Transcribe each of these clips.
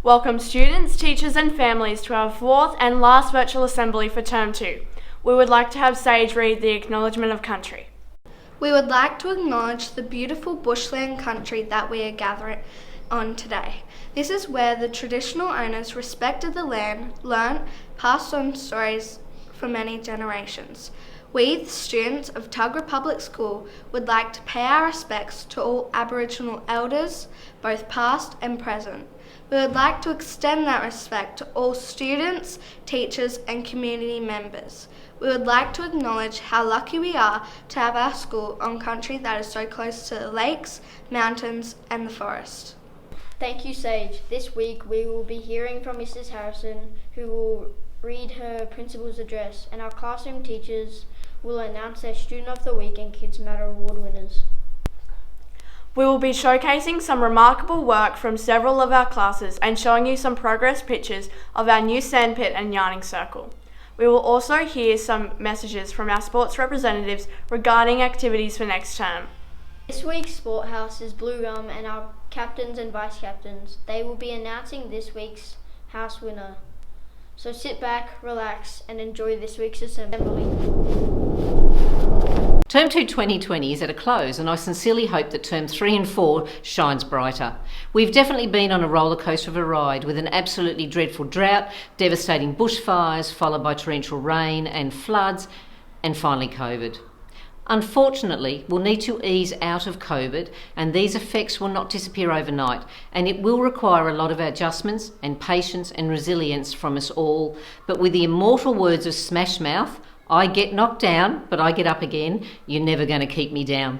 Welcome students, teachers and families to our fourth and last virtual assembly for Term 2. We would like to have Sage read the Acknowledgement of Country. We would like to acknowledge the beautiful bushland country that we are gathering on today. This is where the traditional owners respected the land, learnt, passed on stories for many generations. We, the students of Tuggerah Public School, would like to pay our respects to all Aboriginal elders, both past and present. We would like to extend that respect to all students, teachers and community members. We would like to acknowledge how lucky we are to have our school on country that is so close to the lakes, mountains and the forest. Thank you, Sage. This week we will be hearing from Mrs. Harrison, who will read her principal's address, and our classroom teachers will announce their Student of the Week and Kids Matter Award winners. We will be showcasing some remarkable work from several of our classes and showing you some progress pictures of our new sandpit and yarning circle. We will also hear some messages from our sports representatives regarding activities for next term. This week's Sport House is Blue Gum and our captains and vice captains. They will be announcing this week's house winner. So sit back, relax and enjoy this week's assembly. Term 2 2020 is at a close, and I sincerely hope that Term 3 and 4 shines brighter. We've definitely been on a roller coaster of a ride, with an absolutely dreadful drought, devastating bushfires, followed by torrential rain and floods, and finally COVID. Unfortunately, we'll need to ease out of COVID, and these effects will not disappear overnight, and it will require a lot of adjustments and patience and resilience from us all. But with the immortal words of Smash Mouth, I get knocked down, but I get up again. You're never going to keep me down.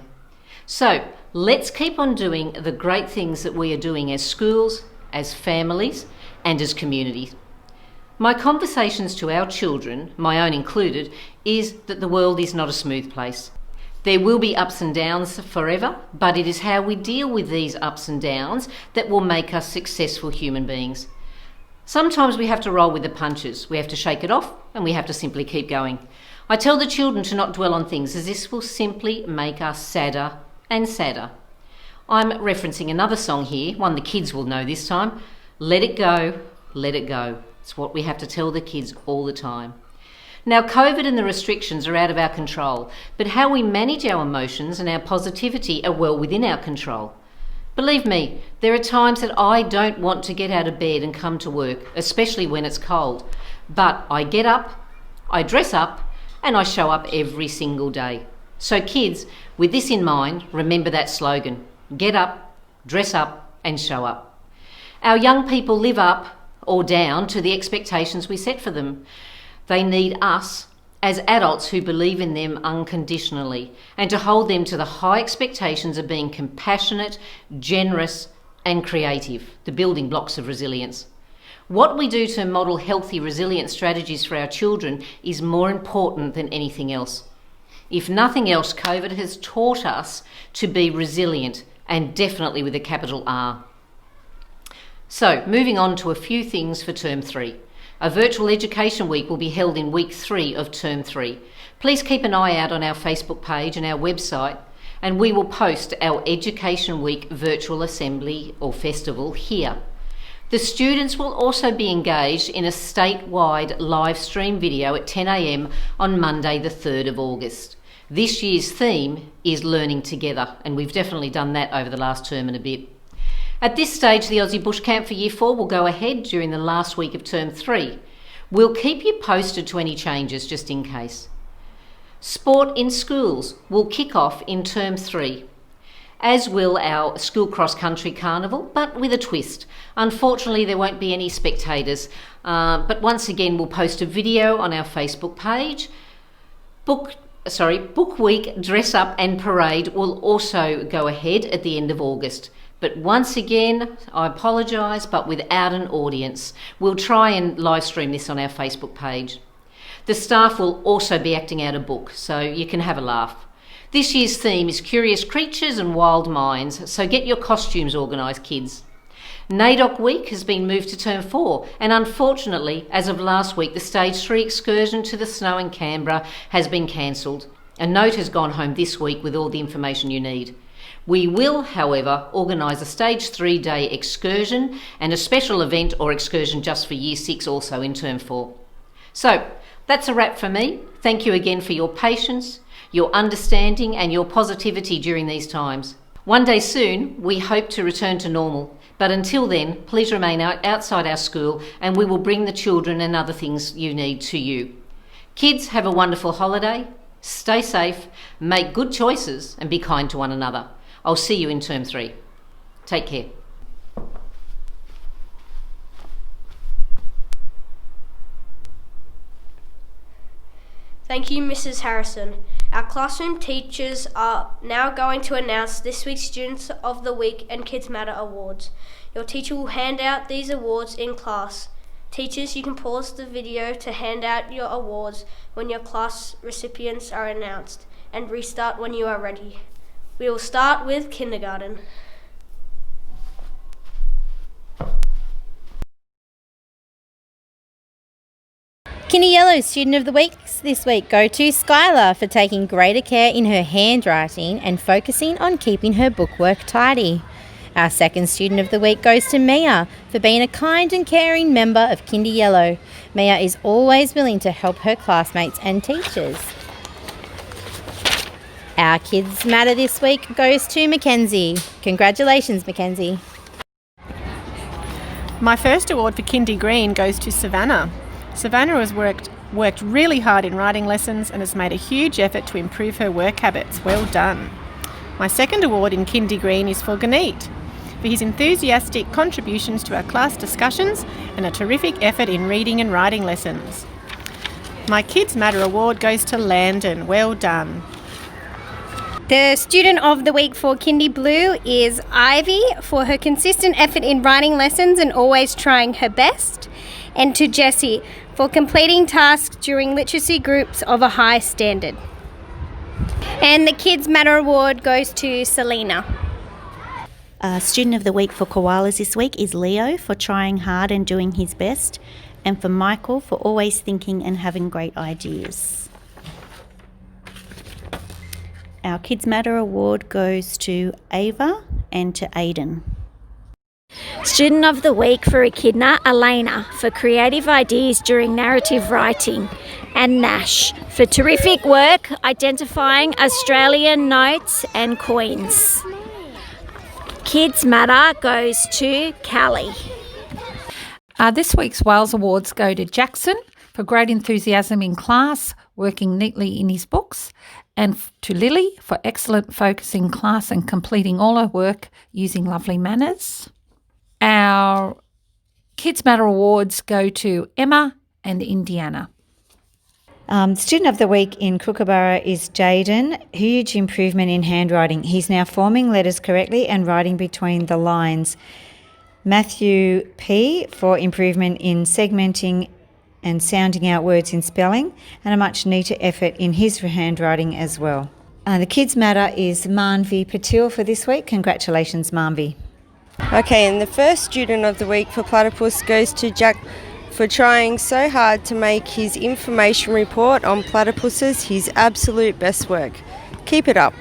So let's keep on doing the great things that we are doing as schools, as families, and as communities. My conversations to our children, my own included, is that the world is not a smooth place. There will be ups and downs forever, but it is how we deal with these ups and downs that will make us successful human beings. Sometimes we have to roll with the punches. We have to shake it off and we have to simply keep going. I tell the children to not dwell on things, as this will simply make us sadder and sadder. I'm referencing another song here, one the kids will know this time. Let it go, let it go. It's what we have to tell the kids all the time. Now, COVID and the restrictions are out of our control, but how we manage our emotions and our positivity are well within our control. Believe me, there are times that I don't want to get out of bed and come to work, especially when it's cold. But I get up, I dress up, and I show up every single day. So kids, with this in mind, remember that slogan: get up, dress up, and show up. Our young people live up or down to the expectations we set for them. They need us as adults who believe in them unconditionally, and to hold them to the high expectations of being compassionate, generous and creative, the building blocks of resilience. What we do to model healthy, resilient strategies for our children is more important than anything else. If nothing else, COVID has taught us to be resilient, and definitely with a capital R. So, moving on to a few things for Term 3. A virtual education week will be held in week 3 of Term 3. Please keep an eye out on our Facebook page and our website, and we will post our Education Week virtual assembly or festival here. The students will also be engaged in a statewide live stream video at 10 a.m. on Monday the 3rd of August. This year's theme is Learning Together, and we've definitely done that over the last term and a bit. At this stage, the Aussie Bush Camp for Year 4 will go ahead during the last week of Term 3. We'll keep you posted to any changes just in case. Sport in schools will kick off in Term 3, as will our school cross-country carnival, but with a twist. Unfortunately, there won't be any spectators, but once again, we'll post a video on our Facebook page. Book Week Dress Up and Parade will also go ahead at the end of August. But once again, I apologise, but without an audience. We'll try and live stream this on our Facebook page. The staff will also be acting out a book, so you can have a laugh. This year's theme is Curious Creatures and Wild Minds, so get your costumes organised, kids. NAIDOC Week has been moved to Term 4, and unfortunately, as of last week, the Stage 3 excursion to the snow in Canberra has been cancelled. A note has gone home this week with all the information you need. We will, however, organise a Stage 3 day excursion and a special event or excursion just for Year 6 also in Term 4. So, that's a wrap for me. Thank you again for your patience, your understanding and your positivity during these times. One day soon, we hope to return to normal. But until then, please remain outside our school and we will bring the children and other things you need to you. Kids, have a wonderful holiday, stay safe, make good choices and be kind to one another. I'll see you in Term 3. Take care. Thank you, Mrs. Harrison. Our classroom teachers are now going to announce this week's Students of the Week and Kids Matter awards. Your teacher will hand out these awards in class. Teachers, you can pause the video to hand out your awards when your class recipients are announced and restart when you are ready. We will start with kindergarten. Kinder Yellow's Student of the Week this week go to Skylar for taking greater care in her handwriting and focusing on keeping her bookwork tidy. Our second Student of the Week goes to Mia for being a kind and caring member of Kinder Yellow. Mia is always willing to help her classmates and teachers. Our Kids Matter this week goes to Mackenzie. Congratulations, Mackenzie. My first award for Kindy Green goes to Savannah. Savannah has worked really hard in writing lessons and has made a huge effort to improve her work habits. Well done. My second award in Kindy Green is for Ganeet for his enthusiastic contributions to our class discussions and a terrific effort in reading and writing lessons. My Kids Matter award goes to Landon. Well done. The Student of the Week for Kindy Blue is Ivy for her consistent effort in writing lessons and always trying her best. And to Jessie for completing tasks during literacy groups of a high standard. And the Kids Matter Award goes to Selena. Student of the Week for koalas this week is Leo for trying hard and doing his best, and for Michael for always thinking and having great ideas. Our Kids Matter Award goes to Ava and to Aiden. Student of the Week for Echidna, Elena, for creative ideas during narrative writing, and Nash for terrific work identifying Australian notes and coins. Kids Matter goes to Callie. This week's Wales Awards go to Jackson for great enthusiasm in class, working neatly in his books, and to Lily for excellent focus in class and completing all her work using lovely manners. Our Kids Matter Awards go to Emma and Indiana. Student of the Week in Kookaburra is Jaden. Huge improvement in handwriting. He's now forming letters correctly and writing between the lines. Matthew P. for improvement in segmenting and sounding out words in spelling, and a much neater effort in his handwriting as well. The Kids Matter is Manvi Patil for this week. Congratulations, Manvi. Okay, and the first Student of the Week for Platypus goes to Jack for trying so hard to make his information report on platypuses his absolute best work. Keep it up.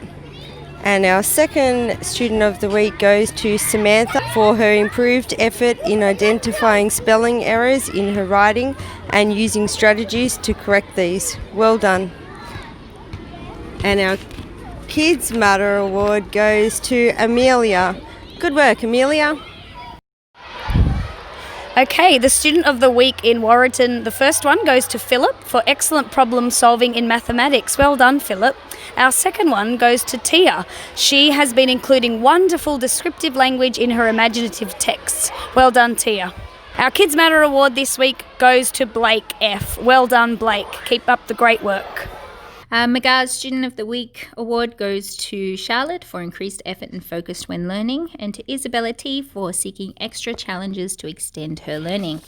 And our second Student of the Week goes to Samantha for her improved effort in identifying spelling errors in her writing and using strategies to correct these. Well done. And our Kids Matter Award goes to Amelia. Good work, Amelia. Okay, the Student of the Week in Warrington, the first one goes to Philip for excellent problem solving in mathematics. Well done, Philip. Our second one goes to Tia. She has been including wonderful descriptive language in her imaginative texts. Well done, Tia. Our Kids Matter Award this week goes to Blake F. Well done, Blake. Keep up the great work. McGar's Student of the Week award goes to Charlotte for increased effort and focus when learning, and to Isabella T for seeking extra challenges to extend her learning.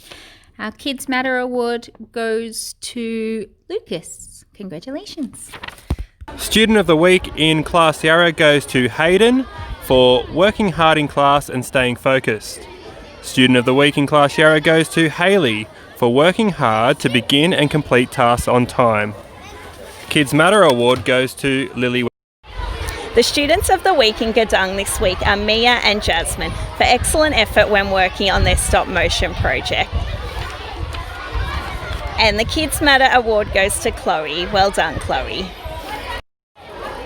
Our Kids Matter award goes to Lucas. Congratulations. Student of the Week in Class Yarra goes to Hayden for working hard in class and staying focused. Student of the Week in Class Yarra goes to Hayley for working hard to begin and complete tasks on time. Kids Matter award goes to Lily. The students of the week in Gadung this week are Mia and Jasmine for excellent effort when working on their stop motion project. And the Kids Matter award goes to Chloe. Well done, Chloe.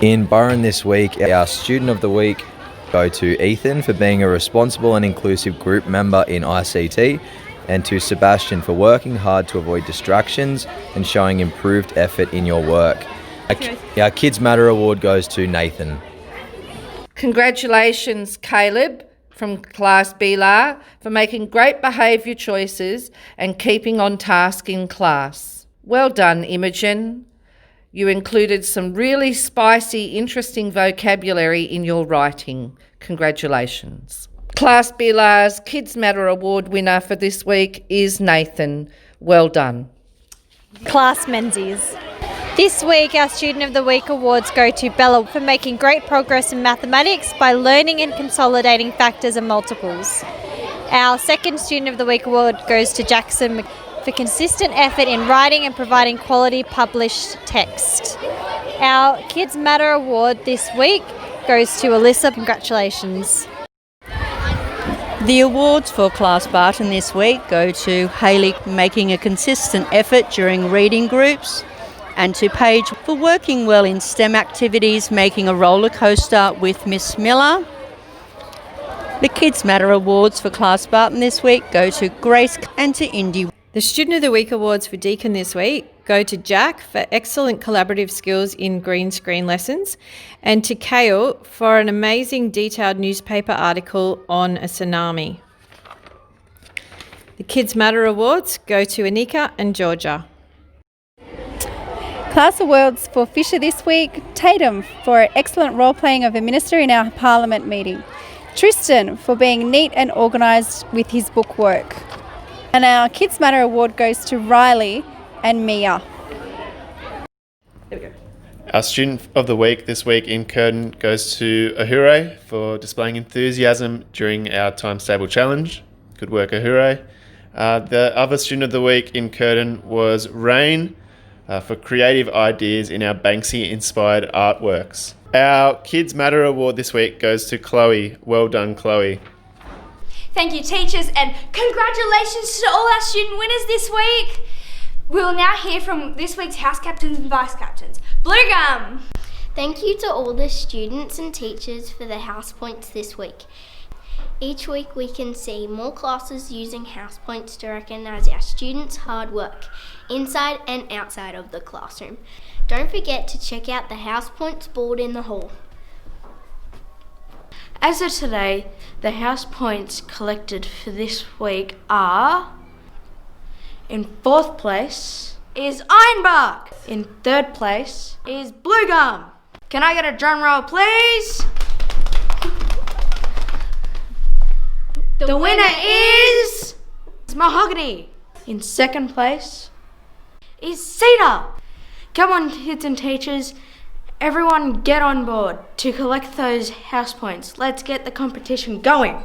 In Burren this week, our Student of the Week go to Ethan for being a responsible and inclusive group member in ICT, and to Sebastian for working hard to avoid distractions and showing improved effort in your work. Our Kids Matter award goes to Nathan. Congratulations, Caleb from Class BLAR, for making great behaviour choices and keeping on task in class. Well done, Imogen. You included some really spicy, interesting vocabulary in your writing. Congratulations. Class BLAR's Kids Matter Award winner for this week is Nathan. Well done. Class Menzies. This week, our Student of the Week awards go to Bella for making great progress in mathematics by learning and consolidating factors and multiples. Our second Student of the Week award goes to Jackson for consistent effort in writing and providing quality published text. Our Kids Matter award this week goes to Alyssa. Congratulations. The awards for Class Barton this week go to Hayley making a consistent effort during reading groups, and to Paige for working well in STEM activities, making a roller coaster with Miss Miller. The Kids Matter Awards for Class Barton this week go to Grace and to Indy. The Student of the Week awards for Deakin this week go to Jack for excellent collaborative skills in green screen lessons, and to Kale for an amazing detailed newspaper article on a tsunami. The Kids Matter awards go to Anika and Georgia. Class awards for Fisher this week: Tatum for excellent role playing of a minister in our Parliament meeting, Tristan for being neat and organised with his book work, and our Kids Matter award goes to Riley and Mia. There we go. Our Student of the Week this week in Curtin goes to Ahure for displaying enthusiasm during our Time Stable Challenge. Good work, Ahure. The other Student of the Week in Curtin was Rain for creative ideas in our Banksy-inspired artworks. Our Kids Matter award this week goes to Chloe. Well done, Chloe. Thank you, teachers, and congratulations to all our student winners this week. We will now hear from this week's house captains and vice captains. Blue Gum! Thank you to all the students and teachers for the house points this week. Each week we can see more classes using house points to recognise our students' hard work, inside and outside of the classroom. Don't forget to check out the house points board in the hall. As of today, the house points collected for this week are: in 4th place is Ironbark. In 3rd place is Blue Gum. Can I get a drum roll, please? The winner is Mahogany. In 2nd place is Cedar. Come on, kids and teachers, everyone get on board to collect those house points. Let's get the competition going.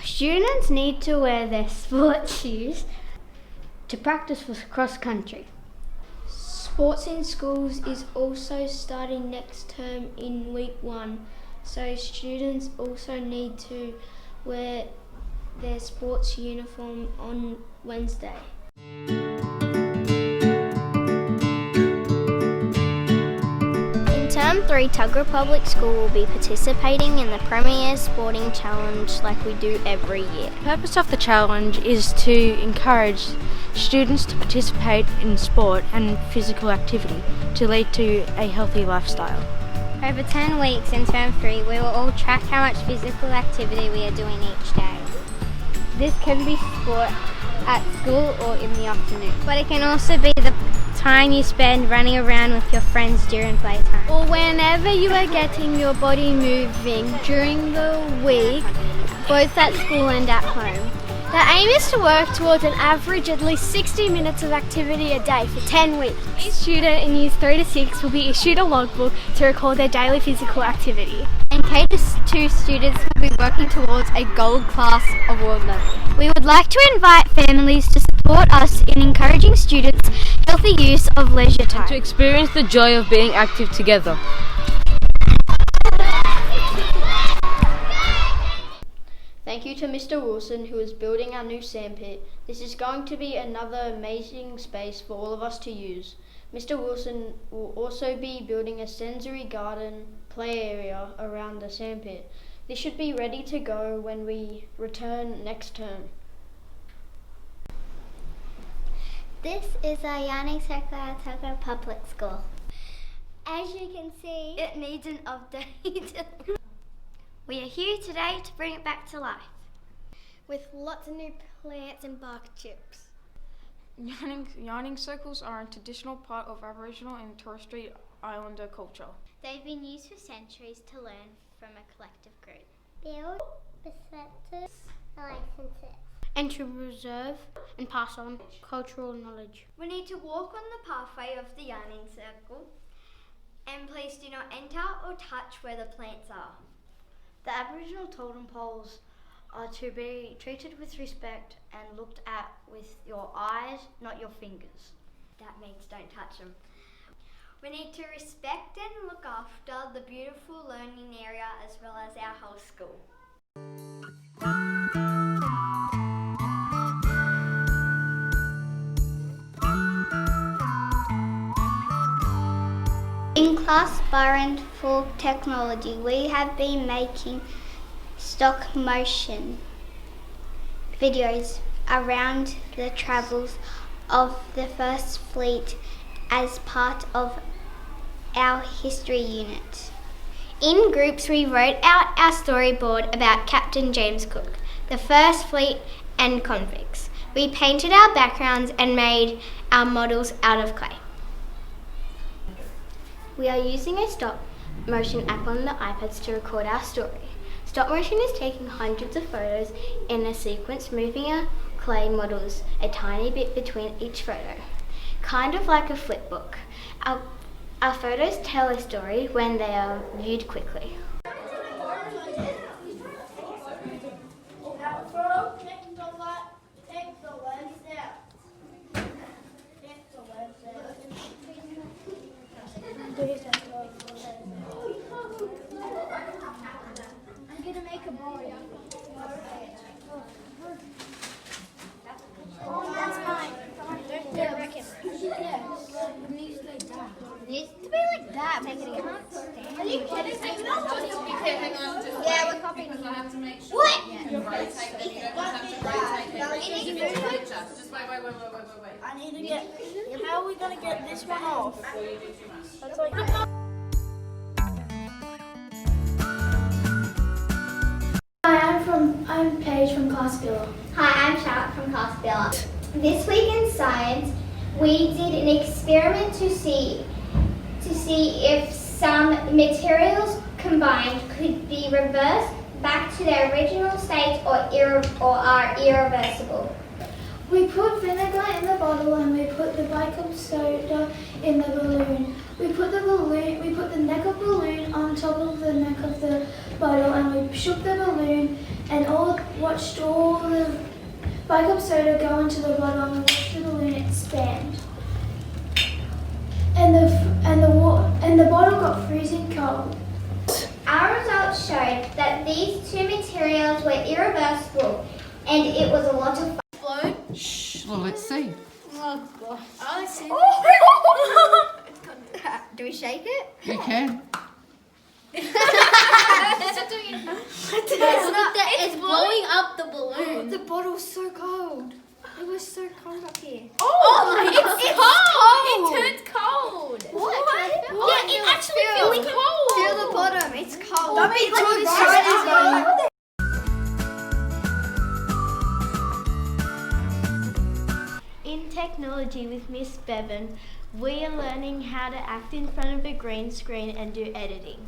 Students need to wear their sports shoes to practice for cross country. Sports in schools is also starting next term in week 1, so students also need to wear their sports uniform on Wednesday. In Term 3, Tuggerah Public School will be participating in the Premier Sporting Challenge like we do every year. The purpose of the challenge is to encourage students to participate in sport and physical activity to lead to a healthy lifestyle. Over 10 weeks in Term 3, we will all track how much physical activity we are doing each day. This can be sport at school or in the afternoon. But it can also be the time you spend running around with your friends during playtime. Or whenever you are getting your body moving during the week, both at school and at home. The aim is to work towards an average at least 60 minutes of activity a day for 10 weeks. Each student in years 3 to 6 will be issued a logbook to record their daily physical activity. And K-2 students will be working towards a gold class award level. We would like to invite families to support us in encouraging students' healthy use of leisure time. To experience the joy of being active together. you to Mr. Wilson, who is building our new sandpit. This is going to be another amazing space for all of us to use. Mr. Wilson will also be building a sensory garden play area around the sandpit. This should be ready to go when we return next term. This is our yarning circle at Tucker Public School. As you can see, it needs an update. We are here today to bring it back to life with lots of new plants and bark chips. Yarning circles are a traditional part of Aboriginal and Torres Strait Islander culture. They've been used for centuries to learn from a collective group. Build perspectives, licenses, and to preserve and pass on cultural knowledge. We need to walk on the pathway of the yarning circle, and please do not enter or touch where the plants are. The Aboriginal totem poles are to be treated with respect and looked at with your eyes, not your fingers. That means don't touch them. We need to respect and look after the beautiful learning area as well as our whole school. In class Byron for technology, we have been making stop motion videos around the travels of the First Fleet as part of our history unit. In groups, we wrote out our storyboard about Captain James Cook, the First Fleet and convicts. We painted our backgrounds and made our models out of clay. We are using a stop motion app on the iPads to record our story. Stop motion is taking hundreds of photos in a sequence, moving our clay models a tiny bit between each photo, kind of like a flip book. Our photos tell a story when they are viewed quickly. I'm gonna make a ball. Oh, that's mine. Don't wreck it. Yeah. It needs like that. It needs to be like that. Make it again. Are you kidding? No. Okay, hang on. Yeah, we're copying. Because I have to make sure. What? You rotate it. You don't have to rotate it. Just wait. I need to get. How are we gonna get this one off? That's like. Hi, I'm Paige from Class Billa. Hi, I'm Charlotte from Class Billa. This week in science, we did an experiment to see if some materials combined could be reversed back to their original state or are irreversible. We put vinegar in the bottle and we put the baking soda in the balloon. We put the neck of the balloon on top of the neck of the bottle and we shook the balloon and watched all the baking soda go into the bottle and we watched the balloon expand. And the bottle got freezing cold. Our results showed that these two materials were irreversible and it was a lot of fun. Shh. Well, let's see. Oh gosh. Oh, let's see. Do we shake it? You can. It's blowing up the balloon. The bottle's so cold. It was so cold up here. It's cold. It turned cold. What? Yeah, it actually feels cold. Feel the bottom. It's cold. Don't be too excited. In technology with Miss Bevan, we are learning how to act in front of a green screen and do editing.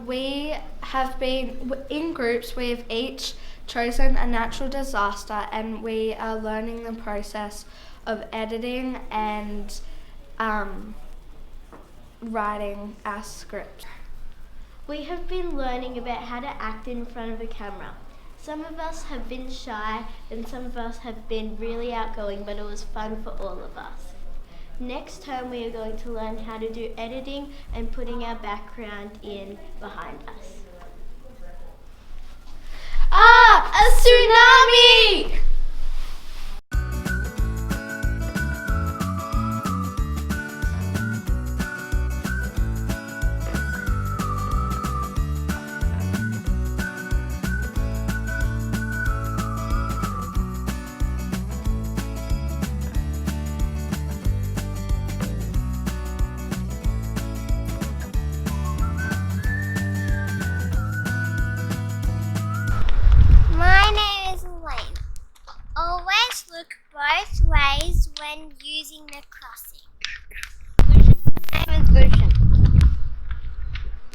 We have been in groups. We've each chosen a natural disaster and we are learning the process of editing and writing our script. We have been learning about how to act in front of a camera. Some of us have been shy and some of us have been really outgoing, but it was fun for all of us. Next term we are going to learn how to do editing and putting our background in behind us. A tsunami! My name is Elaine. Always look both ways when using the crossing. My name is Lucian.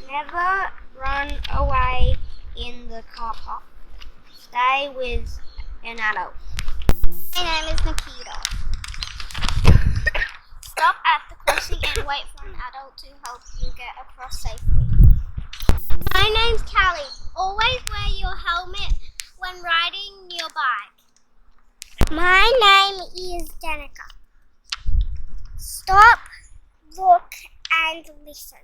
Never run away in the car park. Stay with an adult. My name is Nikita. Stop at the crossing and wait for an adult to help you get across safely. My name's Callie. Always wear your helmet when riding your bike. My name is Danica. Stop, look, and listen.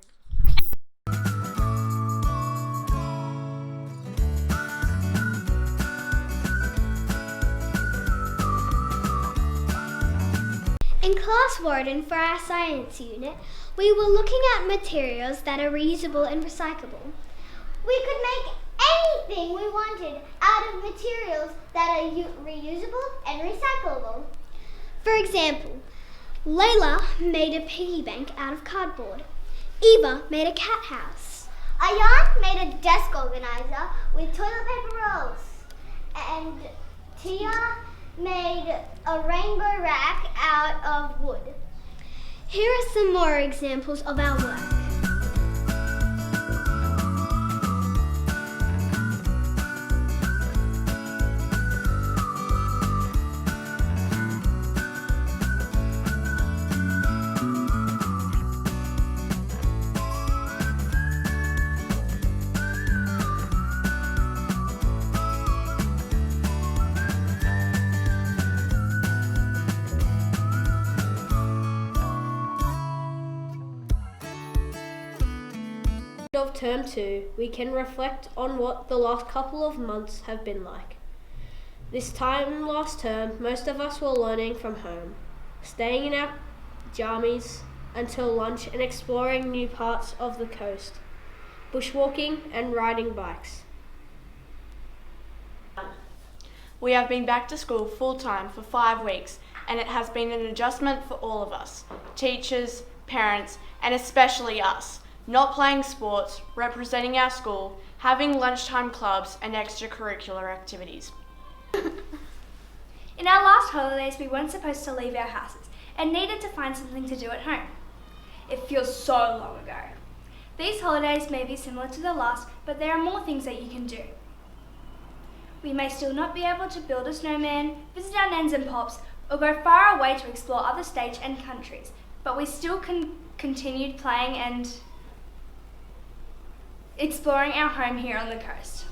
In Class Warden for our science unit, we were looking at materials that are reusable and recyclable. We could make anything we wanted out of materials that are reusable and recyclable. For example, Layla made a piggy bank out of cardboard. Eva made a cat house. Ayan made a desk organizer with toilet paper rolls. And Tia made a rainbow rack out of wood. Here are some more examples of our work. Of term 2, we can reflect on what the last couple of months have been like. This time last term, most of us were learning from home, staying in our jammies until lunch and exploring new parts of the coast, bushwalking and riding bikes. We have been back to school full-time for 5 weeks, and it has been an adjustment for all of us, teachers, parents, and especially us. Not playing sports, representing our school, having lunchtime clubs and extracurricular activities. In our last holidays, we weren't supposed to leave our houses and needed to find something to do at home. It feels so long ago. These holidays may be similar to the last, but there are more things that you can do. We may still not be able to build a snowman, visit our nans and pops, or go far away to explore other states and countries, but we still continued playing and exploring our home here on the coast.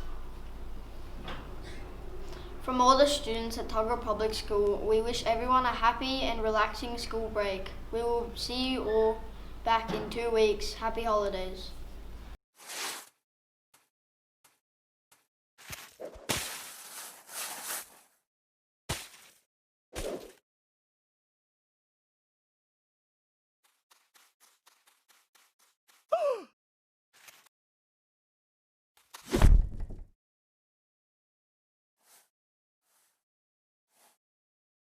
From all the students at Tuggerah Public School, we wish everyone a happy and relaxing school break. We will see you all back in 2 weeks. Happy holidays.